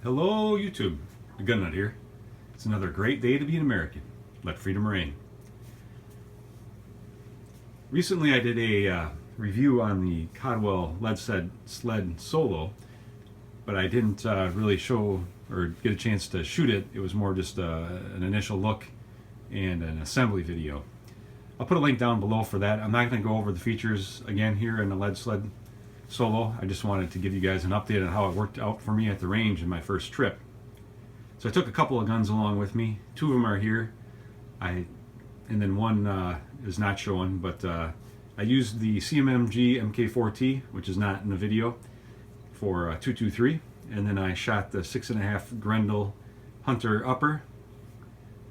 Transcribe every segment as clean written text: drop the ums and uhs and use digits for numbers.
Hello YouTube, the Gun Nut here. It's another great day to be an American. Let freedom reign. Recently I did a review on the Caldwell Lead Sled Solo, but I didn't really show or get a chance to shoot it. It was more just an initial look and an assembly video. I'll put a link down below for that. I'm not going to go over the features again here in the Lead Sled Solo. I just wanted to give you guys an update on how it worked out for me at the range in my first trip. So I took a couple of guns along with me. Two of them are here, and then one is not showing, but I used the CMMG MK4T, which is not in the video, for 223, and then I shot the 6.5 Grendel Hunter upper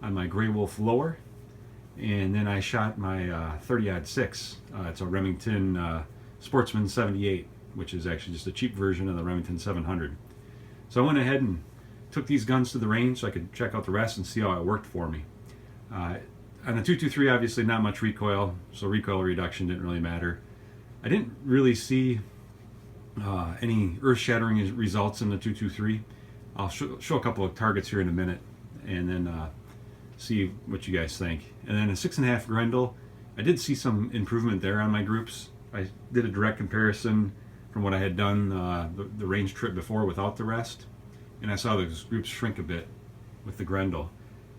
on my Grey Wolf lower, and then I shot my 30-06. It's a Remington Sportsman 78, which is actually just a cheap version of the Remington 700. So I went ahead and took these guns to the range so I could check out the rest and see how it worked for me. On the 223, obviously not much recoil, so recoil reduction didn't really matter. I didn't really see any earth-shattering results in the 223. I'll show a couple of targets here in a minute and then see what you guys think. And then a 6.5 Grendel, I did see some improvement there on my groups. I did a direct comparison from what I had done the range trip before without the rest, and I saw those groups shrink a bit with the Grendel.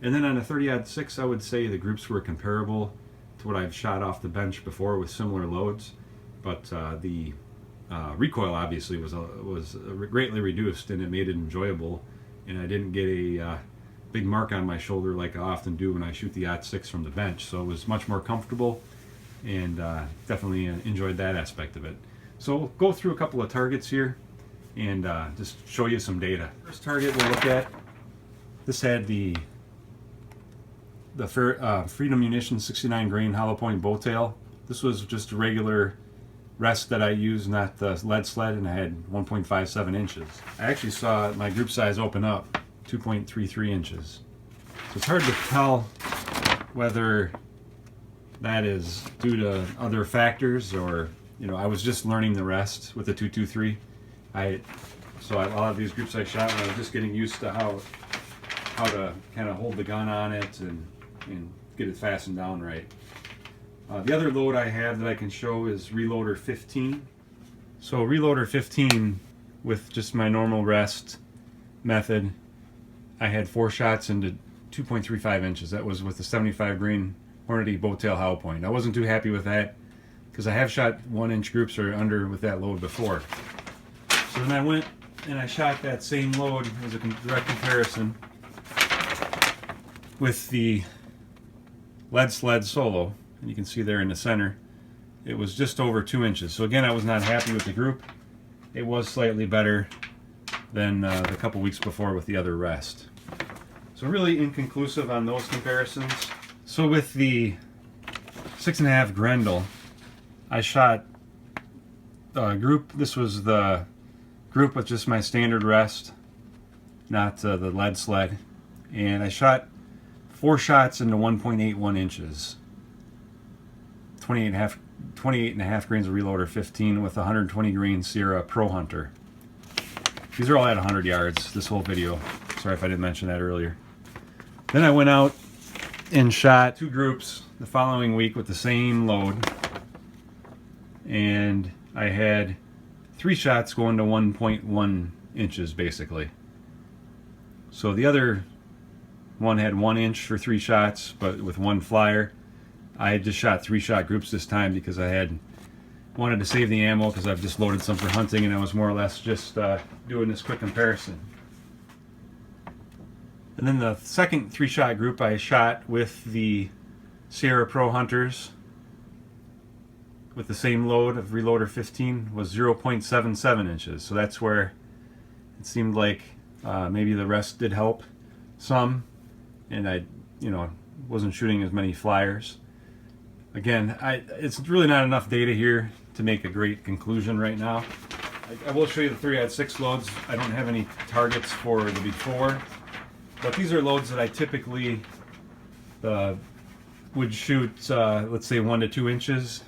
And then on a 30-06, I would say the groups were comparable to what I've shot off the bench before with similar loads, but the recoil obviously was greatly reduced, and it made it enjoyable, and I didn't get a big mark on my shoulder like I often do when I shoot the 06 from the bench, so it was much more comfortable, and definitely enjoyed that aspect of it. So we'll go through a couple of targets here and just show you some data. First target we'll look at, this had the Freedom Munition 69 grain hollow point bow tail. This was just a regular rest that I used, not the lead sled, and I had 1.57 inches. I actually saw my group size open up 2.33 inches. So it's hard to tell whether that is due to other factors or, you know, I was just learning the rest with the 223. So a lot of these groups I shot when I was just getting used to how to kind of hold the gun on it and get it fastened down right. The other load I have that I can show is Reloader 15. So Reloader 15 with just my normal rest method, I had 4 shots into 2.35 inches. That was with the 75 grain Hornady bowtail hollow point. I wasn't too happy with that because I have shot 1-inch groups or under with that load before. So then I went and I shot that same load as a direct comparison with the Lead Sled Solo, and you can see there in the center it was just over 2 inches. So again, I was not happy with the group. It was slightly better than the couple weeks before with the other rest. So really inconclusive on those comparisons. So with the 6.5 Grendel, I shot a group. This was the group with just my standard rest, not the lead sled, and I shot 4 shots into 1.81 inches. 28.5 grains of Reloader 15 with 120 grain Sierra Pro Hunter. These are all at 100 yards, this whole video. Sorry if I didn't mention that earlier. Then I went out and shot 2 groups the following week with the same load, and I had 3 shots going to 1.1 inches basically. So the other one had 1 inch for 3 shots, but with 1 flyer. I just shot 3-shot groups this time because I wanted to save the ammo because I've just loaded some for hunting, and I was more or less just doing this quick comparison. And then the second 3-shot group I shot with the Sierra Pro Hunters with the same load of Reloader 15 was 0.77 inches. So that's where it seemed like maybe the rest did help some, and I, wasn't shooting as many flyers. Again, it's really not enough data here to make a great conclusion right now. I will show you the 3-06 loads. I don't have any targets for the before, but these are loads that I typically would shoot, let's say 1 to 2 inches.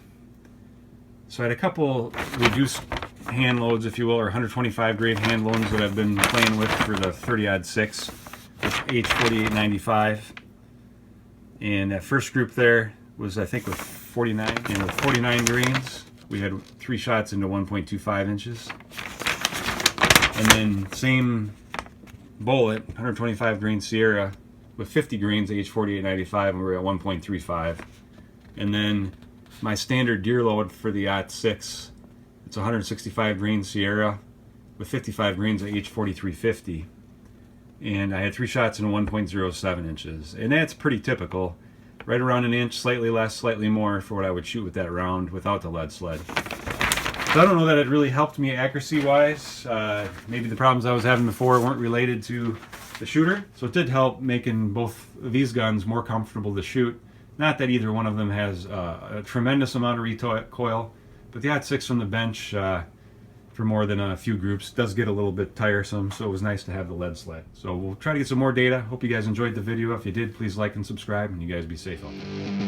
So I had a couple reduced hand loads, if you will, or 125 grade hand loads that I've been playing with for the 30-06 with H4895. And that first group there was, I think, with 49, and with 49 grains, we had 3 shots into 1.25 inches. And then same bullet, 125 grain Sierra with 50 grains H4895, and we're at 1.35. And then my standard deer load for the /06, it's 165 grain Sierra with 55 grains at H4350. And I had 3 shots into 1.07 inches. And that's pretty typical. Right around an inch, slightly less, slightly more for what I would shoot with that round without the lead sled. So I don't know that it really helped me accuracy-wise. Maybe the problems I was having before weren't related to the shooter. So it did help making both of these guns more comfortable to shoot. Not that either one of them has a tremendous amount of recoil, but the /06 from the bench for more than a few groups does get a little bit tiresome, so it was nice to have the lead sled. So we'll try to get some more data. Hope you guys enjoyed the video. If you did, please like and subscribe, and you guys be safe out there.